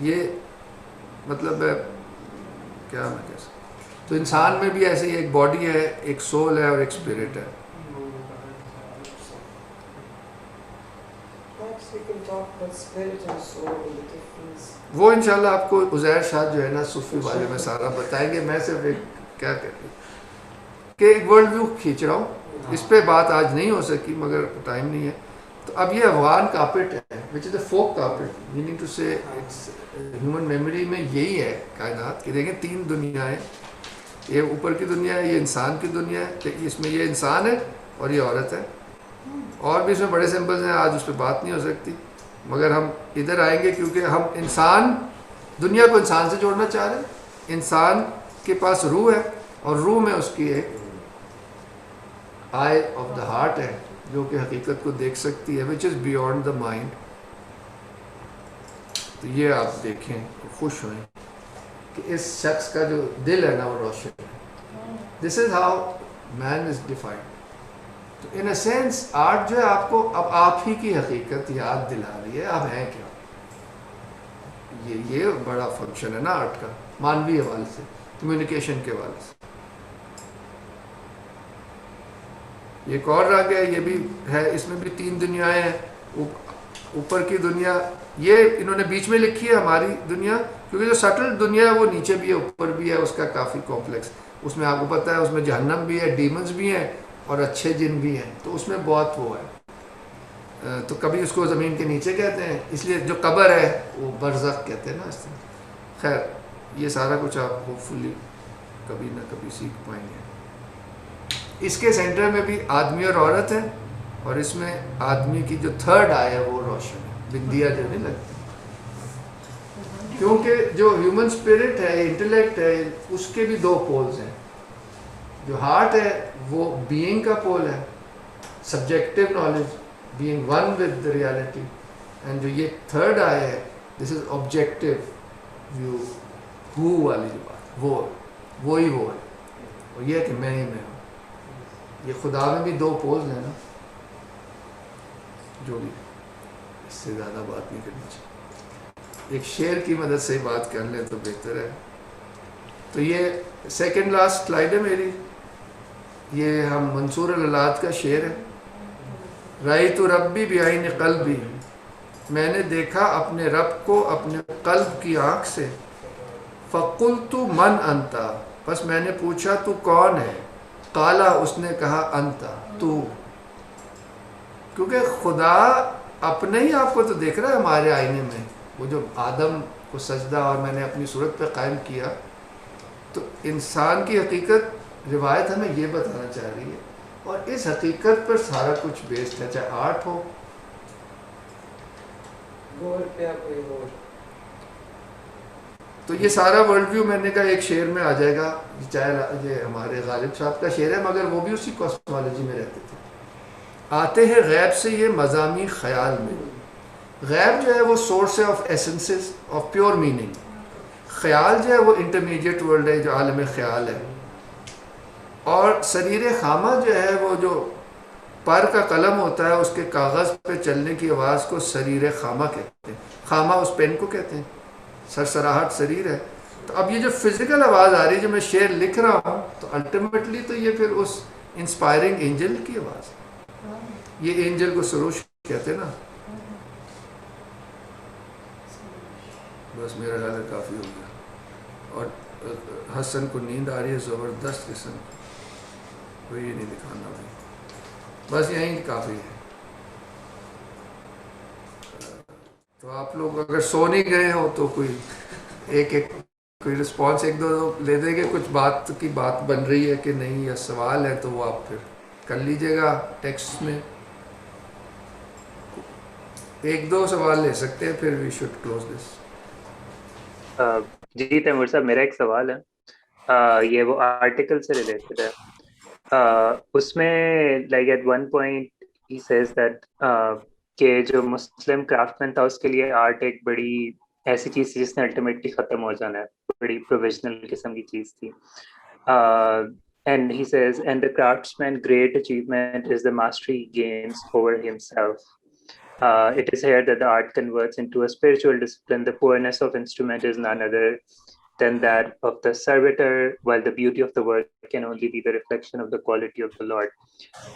یہ مطلب کیا میں کہہ سکتا. تو انسان میں بھی ایسے ہی ایک باڈی ہے, ایک سول ہے اور ایک اسپرٹ ہے. Perhaps we can talk about spirit and soul and the difference. وہ انشاءاللہ آپ کو عزیر شاہ جو ہے نا صوفی والے میں سارا بتائیں گے. میں صرف ایک کیا کہ ایک ورلڈ ویو کھینچ رہا ہوں. اس پہ بات آج نہیں ہو سکی مگر ٹائم نہیں ہے. تو اب یہ افغان کارپیٹ ہے which is a folk carpet, meaning to سے ہیومن میموری میں یہی ہے کائنات کہ دیکھیں 3 دنیا ہیں. یہ اوپر کی دنیا ہے, یہ انسان کی دنیا ہے, کہ اس میں یہ انسان ہے اور یہ عورت ہے. اور بھی اس میں بڑے سمبلز ہیں, آج اس پہ بات نہیں ہو سکتی مگر ہم ادھر آئیں گے کیونکہ ہم انسان دنیا کو انسان سے جوڑنا چاہ رہے ہیں. انسان کے پاس روح ہے اور روح میں اس کی ایک آئی آف دا ہارٹ ہے جو کہ حقیقت کو دیکھ سکتی ہے, which is beyond the mind. تو یہ آپ دیکھیں خوش ہوئیں کہ اس شخص کا جو دل ہے نا وہ روشن ہے. This is how man is defined. تو ان اے سینس آرٹ جو ہے آپ کو اب آپ ہی کی حقیقت یاد دلا رہی ہے آپ ہیں کیا. یہ بڑا فنکشن ہے نا آرٹ کا, مانوی حوالے سے, کمیونیکیشن کے حوالے سے. ایک اور رنگ ہے, یہ بھی ہے, اس میں بھی 3 دنیایں ہیں. اوپر کی دنیا یہ انہوں نے بیچ میں لکھی ہے ہماری دنیا, کیونکہ جو سٹل دنیا ہے وہ نیچے بھی ہے اوپر بھی ہے, اس کا کافی کمپلیکس. اس میں آپ کو پتہ ہے اس میں جہنم بھی ہے, ڈیمنز بھی ہیں اور اچھے جن بھی ہیں. تو اس میں بہت وہ ہے. تو کبھی اس کو زمین کے نیچے کہتے ہیں, اس لیے جو قبر ہے وہ برزخ کہتے ہیں نا اس طرح. خیر یہ سارا کچھ آپ ہوپ فلی کبھی نہ کبھی سیکھ پائیں گے. اس کے سینٹر میں بھی آدمی اور عورت ہے, اور اس میں آدمی کی جو 3rd آئی ہے وہ روشن ہے, بندیا جو نہیں لگتی. کیونکہ جو ہیومن اسپرٹ ہے, انٹلیکٹ ہے, اس کے بھی 2 پولز ہیں. جو ہارٹ ہے وہ بینگ کا پول ہے, subjective knowledge, being one with the reality. And جو یہ 3rd آئی ہے دس از آبجیکٹو ویو, ہو والی جو بات وہی وہ ہے, اور یہ کہ میں ہی میں ہوں. یہ خدا میں بھی 2 پولز ہیں نا, جو بھی اس سے زیادہ بات نہیں کرنی چاہیے. ایک شعر کی مدد سے بات کر لیں تو بہتر ہے. تو یہ سیکنڈ لاسٹ سلائیڈ ہے میری. یہ ہم منصور الالات کا شعر ہے. رأیت ربی بعین قلبی, میں نے دیکھا اپنے رب کو اپنے قلب کی آنکھ سے. فقلت من انت, بس میں نے پوچھا تو کون ہے. قالا, اس نے کہا انت, تو. کیونکہ خدا اپنے ہی آپ کو تو دیکھ رہا ہے ہمارے آئینے میں. وہ جو آدم کو سجدہ اور میں نے اپنی صورت پہ قائم کیا, تو انسان کی حقیقت روایت ہمیں یہ بتانا چاہ رہی ہے, اور اس حقیقت پر سارا کچھ بیسڈ ہے, چاہے آرٹ ہو. تو یہ سارا ورلڈ ویو میں نے کہا ایک شعر میں آ جائے گا. چاہے یہ ہمارے غالب صاحب کا شعر ہے مگر وہ بھی اسی کاسمالوجی میں رہتے تھے. آتے ہیں غیب سے یہ مضامی خیال میں. غیب جو ہے وہ سورس ہے آف ایسنسز آف پیور میننگ. خیال جو ہے وہ انٹرمیڈیٹ ورلڈ ہے جو عالم خیال ہے. اور سریر خامہ جو ہے وہ جو پر کا قلم ہوتا ہے, اس کے کاغذ پہ چلنے کی آواز کو سریر خامہ کہتے ہیں. خامہ اس پین کو کہتے ہیں, سرسراہٹ سریر ہے. تو اب یہ جو فزیکل آواز آ رہی ہے جو میں شعر لکھ رہا ہوں, تو الٹیمیٹلی تو یہ پھر اس انسپائرنگ اینجل کی آواز ہے. یہ اینجل کو سروش کہتے ہیں نا. بس میرا خیال ہے کافی ہو گیا. اور حسن کو نیند آ رہی ہے زبردست قسم, کوئی یہ نہیں دکھانا بھائی, بس یہیں کافی ہے. تو آپ لوگ اگر سو نہیں گئے ہو تو کوئی کوئی رسپانس 1-2 لے دیں گے, کچھ بات کی بات بن رہی ہے کہ نہیں, یا سوال ہے تو وہ آپ پھر کر لیجئے گا ٹیکسٹ میں. 1-2 سوال لے سکتے ہیں, پھر وی شوڈ کلوز دس. جی تیمور صاحب, میرا ایک سوال ہے, یہ وہ آرٹیکل سے ریلیٹڈ ہے. اس میں like at one point he says that کہ جو مسلم کرافٹ مین تھا اس کے لیے آرٹ ایک بڑی ایسی چیز تھی جس نے الٹیمیٹلی ختم ہو جانا ہے, بڑی پروویژنل قسم کی چیز تھی. And he says, and the craftsman's great achievement is the mastery he gains over himself. it is here that the art converts into a spiritual discipline. The poorness of instrument is none other than that of the servitor, while the beauty of the work can only be the reflection of the quality of the Lord.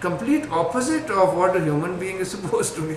complete opposite of what a human being is supposed to be,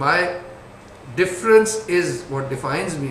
My difference is what defines me,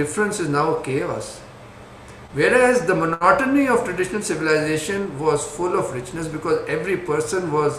difference is now chaos. Whereas the monotony of traditional civilization was full of richness because every person was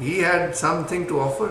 he had something to offer.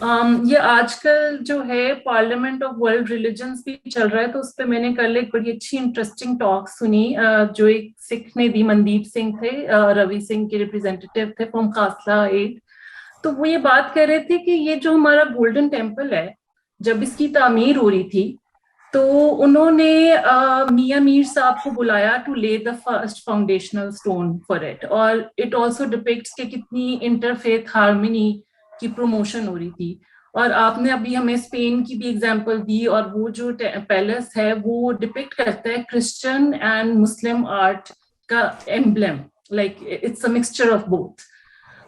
یہ آج کل جو ہے parliament of world religions بھی چل رہا ہے، تو اس پہ میں نے کل ایک بڑی اچھی انٹرسٹنگ ٹاک سنی جو ایک سکھ نے دی، مندیپ سنگھ تھے، روی سنگھ کے ریپرزینٹیٹیو تھے فرام خاصلا 8. تو وہ یہ بات کر رہے تھے کہ یہ جو ہمارا گولڈن ٹیمپل ہے، جب اس کی تعمیر ہو رہی تھی تو انہوں نے میاں میر صاحب کو بلایا ٹو لے the first foundational stone for it, اور اٹ آلسو ڈپکٹس کہ کتنی انٹرفیتھ ہارمنی کی پروموشن ہو رہی تھی. اور آپ نے ابھی ہمیں اسپین کی بھی ایگزامپل دی، اور وہ جو پیلس ہے وہ ڈپکٹ کرتا ہے کرسچن اینڈ مسلم آرٹ کا emblem, like it's a mixture of both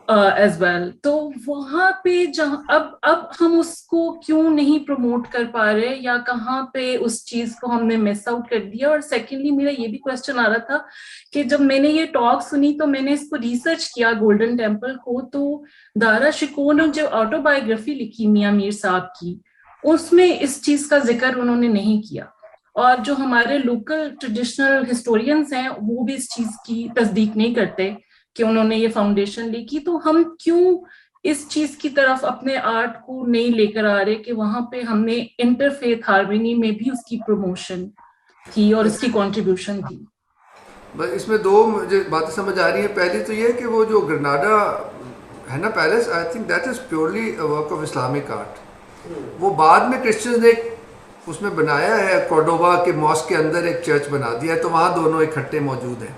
as well. تو وہاں پہ جہاں اب ہم اس کو کیوں نہیں پروموٹ کر پا رہے، یا کہاں پہ اس چیز کو ہم نے مس آؤٹ کر دیا؟ اور سیکنڈلی میرا یہ بھی کوشچن آ رہا تھا کہ جب میں نے یہ ٹاک سنی تو میں نے اس کو ریسرچ کیا گولڈن ٹیمپل کو، تو دارا شکوہ نے جو آٹو بایوگرافی لکھی میاں میر صاحب کی، اس میں اس چیز کا ذکر انہوں نے نہیں کیا. اور جو ہمارے لوکل ٹریڈیشنل ہسٹورینس ہیں وہ بھی اس چیز کی تصدیق نہیں کرتے کہ انہوں نے یہ فاؤنڈیشن لکھی. تو ہم کیوں اس چیز کی طرف اپنے آرٹ کو نہیں لے کر آ رہے کہ وہاں پہ ہم نے انٹرفیتھ ہارمنی میں بھی اس کی پروموشن تھی اور اس کی کنٹریبیوشن تھی؟ بس اس میں دو مجھے باتیں سمجھ آ رہی ہیں. پہلی تو یہ کہ وہ جو گرناڈا ہے نا palace, I think that is purely work of Islamic art. وہ بعد میں کرسچنز نے اس میں بنایا ہے، کوڈوبا کے ماسک کے اندر ایک چرچ بنا دیا ہے، تو وہاں دونوں اکٹھے موجود ہیں.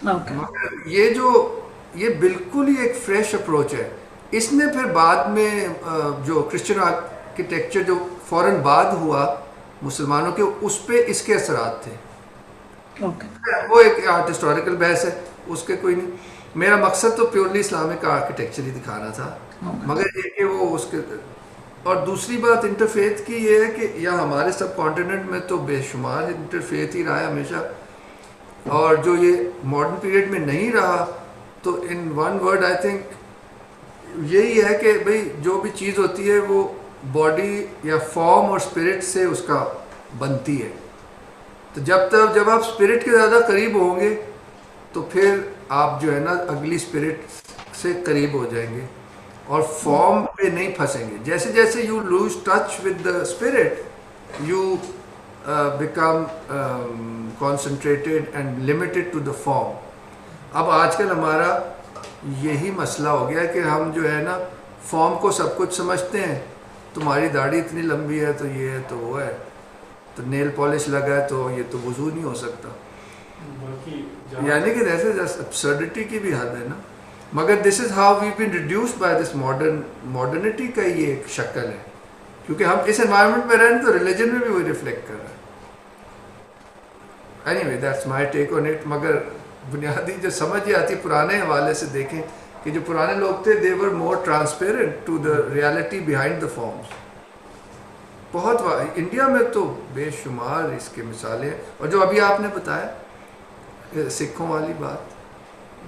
مگر یہ بالکل ہی ایک فریش اپروچ ہے. اس نے پھر بعد میں جو کرسچن آرکیٹیکچر جو فوراً بعد ہوا مسلمانوں کے، اس پہ اس کے اثرات تھے. وہ ایک آرٹ ہسٹوریکل بحث ہے، اس کے کوئی نہیں. میرا مقصد تو پیورلی اسلامک آرکیٹیکچر ہی دکھانا تھا. مگر یہ کہ وہ اس کے، اور دوسری بات انٹرفیتھ کی یہ ہے کہ یہاں ہمارے سب کانٹیننٹ میں تو بے شمار انٹرفیتھ ہی رہا ہے ہمیشہ، اور جو یہ ماڈرن پیریڈ میں نہیں رہا. تو in one word I think یہی ہے کہ بھئی جو بھی چیز ہوتی ہے وہ باڈی یا فارم اور اسپرٹ سے اس کا بنتی ہے. تو جب آپ اسپرٹ کے زیادہ قریب ہوں گے تو پھر آپ جو ہے نا اگلی اسپرٹ سے قریب ہو جائیں گے اور فارم پہ نہیں پھنسیں گے. جیسے جیسے you lose touch with the spirit you become concentrated and limited to the form. اب آج کل ہمارا یہی مسئلہ ہو گیا کہ ہم جو ہے نا فارم کو سب کچھ سمجھتے ہیں. تمہاری داڑھی اتنی لمبی ہے تو یہ ہے تو وہ ہے، تو نیل پالش لگا ہے تو یہ تو وضو نہیں ہو سکتا. یعنی کہ ایسے absurdity کی بھی حد ہے نا. مگر this is how we've been reduced by this modernity کا یہ ایک شکل ہے، کیونکہ ہم اس انوائرمنٹ میں رہیں تو ریلیجن میں بھی وہی ریفلیکٹ کر رہا ہے. Anyway, that's my take on it. مگر بنیادی جو سمجھ یہ آتی پرانے حوالے سے دیکھیں کہ جو پرانے لوگ تھے they were more transparent to the reality behind the forms. بہت انڈیا میں تو بے شمار اس کے مثالیں، اور جو ابھی آپ نے بتایا سکھوں والی بات،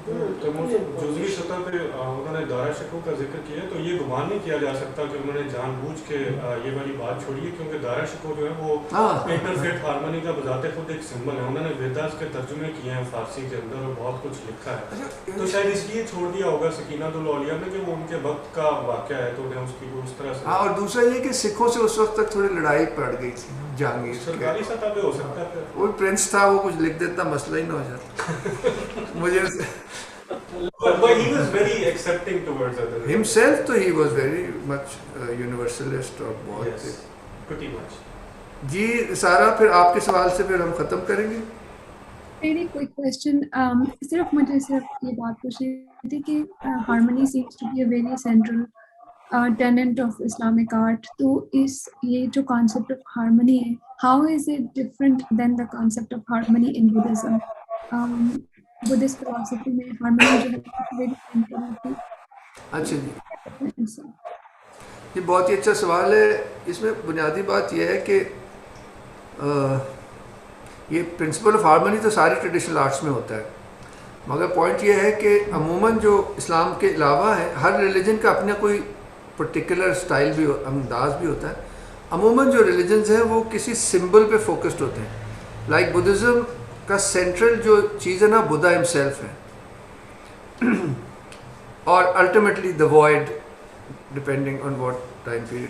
جزوی سطح پہ انہوں نے دارا شکوہ کا ذکر کیا، تو یہ گمان نہیں کیا جا سکتا کہ انہوں نے جان بوجھ کے یہ والی بات چھوڑی ہے، کیونکہ دارا شکوہ جو ہے وہ انٹرفیتھ ہارمونی کا بذات خود ایک سمبل ہے. انہوں نے ویداس کے ترجمے کیے ہیں فارسی کے اندر اور بہت کچھ لکھا ہے. تو شاید اس لیے چھوڑ دیا ہوگا سکینۃ الاولیاء میں کہ وہ ان کے وقت کا واقعہ ہے، تو انہیں اس کی اس طرح سے. اور دوسرا یہ کہ سکھوں سے اس وقت تک تھوڑی لڑائی پڑ گئی تھی جہانگیر. سرکاری سطح پہ ہو سکتا ہے، وہ پرنس تھا، وہ کچھ لکھ دیتا مسئلہ ہی نہ ہو جاتا. مجھے but he was very accepting towards others. himself تو he was very much universalist اور بہت. Yes, pretty much. جی سارا، پھر آپ کے سوال سے پھر ہم ختم کریں گے. میری کوئی کویشچن، صرف مجھے یہ بات پوچھنی تھی کہ harmony seems to be a very central tenet of Islamic art. تو یہ جو کانسیپٹ آف ہارمنی ہے، how is it different than the concept of harmony in Buddhism? Buddhist philosophy میں ہارمنی جو ہے ویری سینٹرل ہوتی. اچھا جی، یہ بہت ہی اچھا سوال ہے. اس میں بنیادی بات یہ ہے کہ یہ پرنسپل آف ہارمنی تو ساری ٹریڈیشنل آرٹس میں ہوتا ہے، مگر پوائنٹ یہ ہے کہ عموماً جو اسلام کے علاوہ ہے، ہر ریلیجن کا اپنا کوئی پرٹیکولر اسٹائل بھی انداز بھی ہوتا ہے. عموماً جو ریلیجنز ہیں وہ کسی سمبل پہ فوکسڈ ہوتے ہیں. لائک بدھزم کا سینٹرل جو چیز ہے نا بدھا ہمسیلف ہے، اور ultimately the void depending on what time period.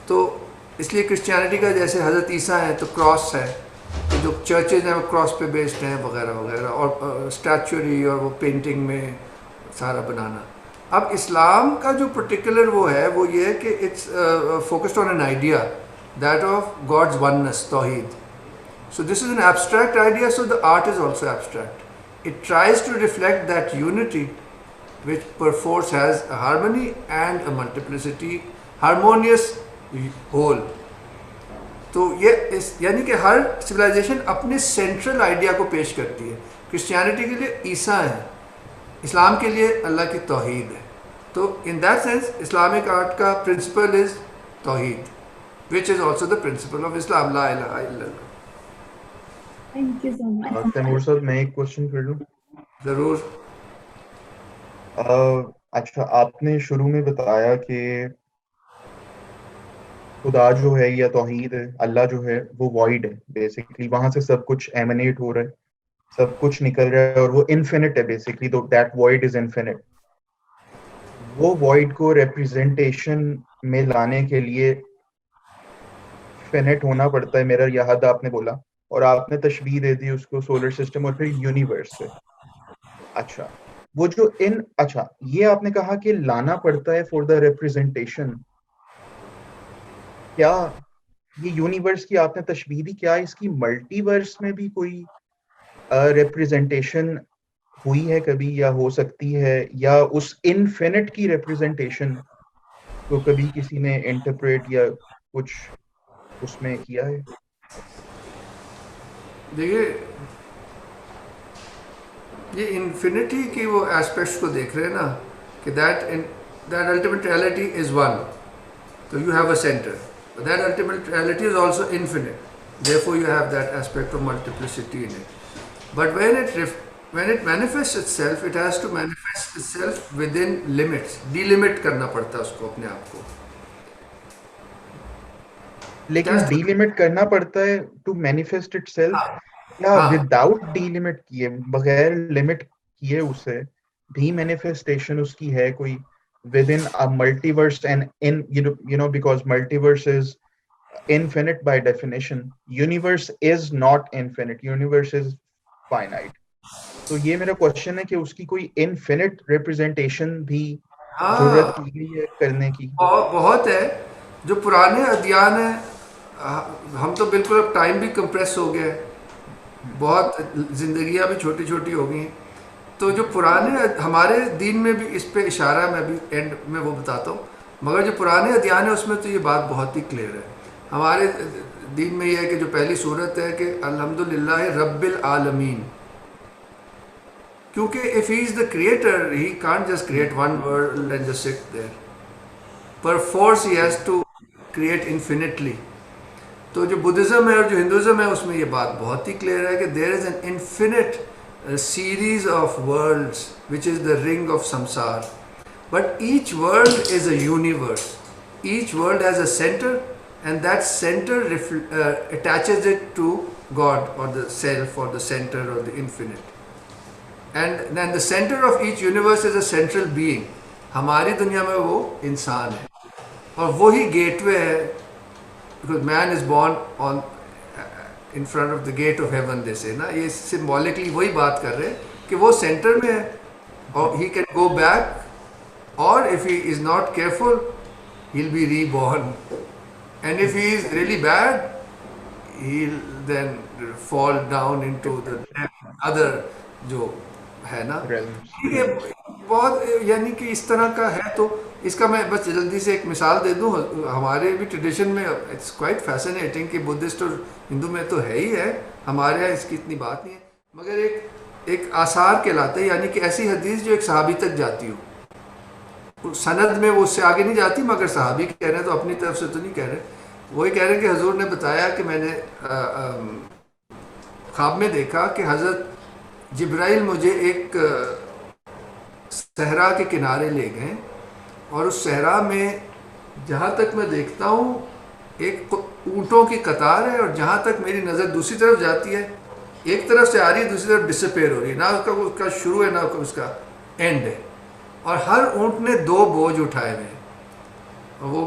تو اس لیے کرسچینٹی کا جیسے حضرت عیسیٰ ہیں تو کراس ہے, جو چرچز ہیں وہ کراس پہ بیسڈ ہیں وغیرہ وغیرہ, اور اسٹیچوری اور وہ پینٹنگ میں سارا بنانا. اب اسلام کا جو پرٹیکولر وہ ہے وہ یہ ہے کہ it's focused on an idea that of God's oneness, توحید. So this is an abstract idea, so the art is also abstract. It tries to reflect that unity which perforce has a harmony and a multiplicity, harmonious whole. تو یہ یعنی کہ ہر civilisation اپنے central idea کو پیش کرتی ہے. Christianity کے لیے عیسیٰ ہیں, اسلام کے لیے اللہ کی توحید ہے. تو in that sense Islamic art کا پرنسپل از توحید, which is also the principle of Islam, لا الہ الا اللہ. Thank you so much. Taimur صاحب میں ایک کوشچن کر لوں؟ ضرور. اچھا, آپ نے شروع میں بتایا کہ خدا جو ہے یا توحید ہے, اللہ جو ہے وہ وائڈ ہے بیسکلی, وہاں سے سب کچھ ایمنیٹ ہو رہا ہے, سب کچھ نکل رہا ہے, اور وہ انفینٹ ہے بیسکلی, تو دیٹ وائڈ از انفینٹ. وہ وائڈ کو ریپرزینٹیشن میں لانے کے لیے فینٹ ہونا پڑتا ہے, میرا یہ حد آپ نے بولا, اور آپ نے تشبیہ دے دی اس کو سولر سسٹم اور پھر یونیورس سے. اچھا, وہ جو اچھا یہ آپ نے کہا کہ لانا پڑتا ہے فار دا ریپرزینٹیشن, کیا یہ یونیورس کی آپ نے تشبیہ دی, کیا اس کی ملٹی ورس میں بھی کوئی ریپرزینٹیشن ہوئی ہے کبھی, یا ہو سکتی ہے, یا اس انفینٹ کی ریپرزینٹیشن کو کبھی کسی نے انٹرپریٹ یا کچھ اس میں کیا ہے؟ دیکھیے یہ انفینٹی کی وہ ایسپیکٹس کو دیکھ رہے ہیں نا, کہ that ultimate reality is one, تو you have a centre, that ultimate reality is also infinite, therefore you have that aspect of multiplicity in it. But when it manifests itself, it has to manifest itself within limits. Delimit کرنا پڑتا ہے اس کو, اپنے آپ کو. لیکن D limit کرنا پڑتا ہے ٹو مینیفیسٹ اٹ سیلف, یا وداؤٹ ڈی لمٹ کیے, بغیر لمٹ کیے اسے بھی مینیفیسٹیشن اس کی ہے کوئی within a multiverse, and you know because multiverse is infinite by definition, universe is not infinite, universe is finite. تو یہ میرا کوشچن ہے کہ اس کی کوئی انفینٹ ریپرزینٹیشن بھی ضرورت کی گئی ہے کرنے کی؟ بہت ہے. جو پرانے ادیان ہیں, ہم تو بالکل اب ٹائم بھی کمپریس ہو گیا ہے, بہت زندگیاں بھی چھوٹی چھوٹی ہو گئی ہیں, تو جو پرانے ہمارے دین میں بھی اس پہ اشارہ ہے, میں بھی اینڈ میں وہ بتاتا ہوں, مگر جو پرانے ادیان ہیں اس میں تو یہ بات بہت ہی کلیئر ہے. ہمارے دین میں یہ ہے کہ جو پہلی صورت ہے کہ الحمدللہ رب العالمین, کیونکہ if he is the creator, he can't just create one world and just sit there. Per force he has to create infinitely. تو جو بدھزم ہے اور جو ہندوازم ہے اس میں یہ بات بہت ہی کلیئر ہے کہ there is an infinite series of worlds which is the ring of samsara. But each world is a universe. Each world has a center, and that center attaches it to God or the self or the center or the infinite. And then the center of each universe is a central being. ہماری دنیا میں وہ انسان ہے, اور وہی get وے ہے, because man is born on in front of the gate of heaven, they say نا. یہ سمبولکلی وہی بات کر رہے ہیں کہ وہ سینٹر میں ہے, اور he can go back, or if he is not careful he'll be reborn, and if he is really bad he'll then fall down into the other جو ہے نا. یہ بہت یعنی کہ اس طرح کا ہے. تو اس کا میں بس جلدی سے ایک مثال دے دوں. ہمارے بھی ٹریڈیشن میں اٹس کوائٹ فیسنیٹنگ کہ بدھسٹ اور ہندو میں تو ہے ہی ہے, ہمارے یہاں اس کی اتنی بات نہیں ہے, مگر ایک آثار کہلاتے ہیں, یعنی کہ ایسی حدیث جو ایک صحابی تک جاتی ہو, سند میں وہ اس سے آگے نہیں جاتی, مگر صحابی کہہ رہے ہیں تو اپنی طرف سے تو نہیں کہہ رہے, وہی کہہ رہے ہیں کہ حضور نے بتایا کہ میں نے خواب میں دیکھا کہ حضرت جبرائیل مجھے ایک صحرا کے کنارے لے گئے, اور اس صحرا میں جہاں تک میں دیکھتا ہوں ایک اونٹوں کی قطار ہے, اور جہاں تک میری نظر دوسری طرف جاتی ہے, ایک طرف سے آ رہی ہے دوسری طرف ڈسپیئر ہو رہی ہے, نہ اس کا شروع ہے نہ اس کا اینڈ ہے, اور ہر اونٹ نے 2 بوجھ اٹھائے ہوئے ہیں, اور وہ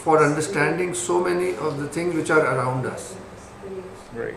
for understanding so many of the things which are around us. Right.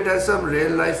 it has some real life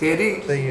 theory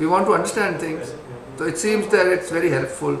We want to understand things, so it seems that it's very helpful.